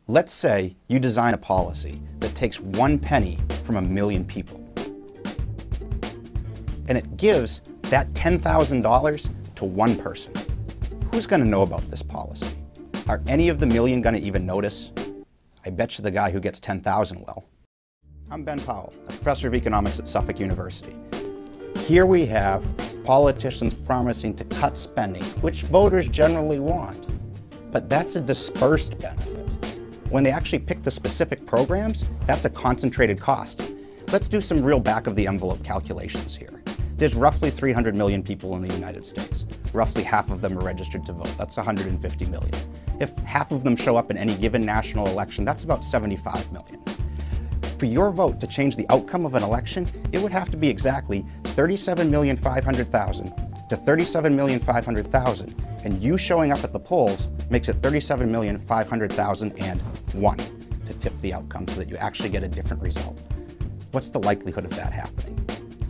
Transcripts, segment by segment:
Let's say you design a policy that takes 1 penny from 1 million people. And it gives that $10,000 to one person. Who's going to know about this policy? Are any of the million going to even notice? I bet you the guy who gets 10,000 will. I'm Ben Powell, a professor of economics at Suffolk University. Here we have politicians promising to cut spending, which voters generally want. But that's a dispersed benefit. When they actually pick the specific programs, that's a concentrated cost. Let's do some real back-of-the-envelope calculations here. There's roughly 300 million people in the United States. Roughly half of them are registered to vote. That's 150 million. If half of them show up in any given national election, that's about 75 million. For your vote to change the outcome of an election, it would have to be exactly 37,500,000 to 37,500,000, and you showing up at the polls makes it 37,500,001 to tip the outcome so that you actually get a different result. What's the likelihood of that happening?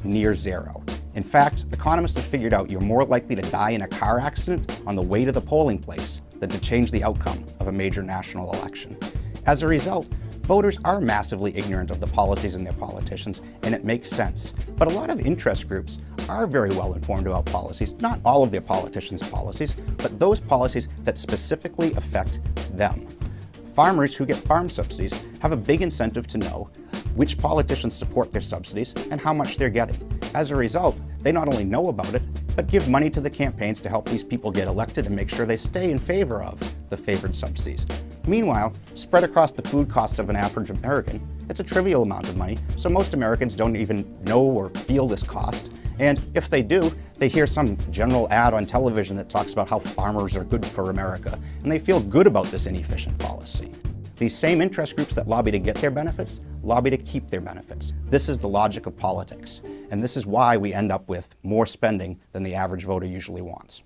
Near zero. In fact, economists have figured out you're more likely to die in a car accident on the way to the polling place than to change the outcome of a major national election. As a result, voters are massively ignorant of the policies and their politicians, and it makes sense. But a lot of interest groups are very well informed about policies, not all of their politicians' policies, but those policies that specifically affect them. Farmers who get farm subsidies have a big incentive to know which politicians support their subsidies and how much they're getting. As a result, they not only know about it, but give money to the campaigns to help these people get elected and make sure they stay in favor of the favored subsidies. Meanwhile, spread across the food cost of an average American, it's a trivial amount of money, so most Americans don't even know or feel this cost. And if they do, they hear some general ad on television that talks about how farmers are good for America, and they feel good about this inefficient policy. These same interest groups that lobby to get their benefits, lobby to keep their benefits. This is the logic of politics, and this is why we end up with more spending than the average voter usually wants.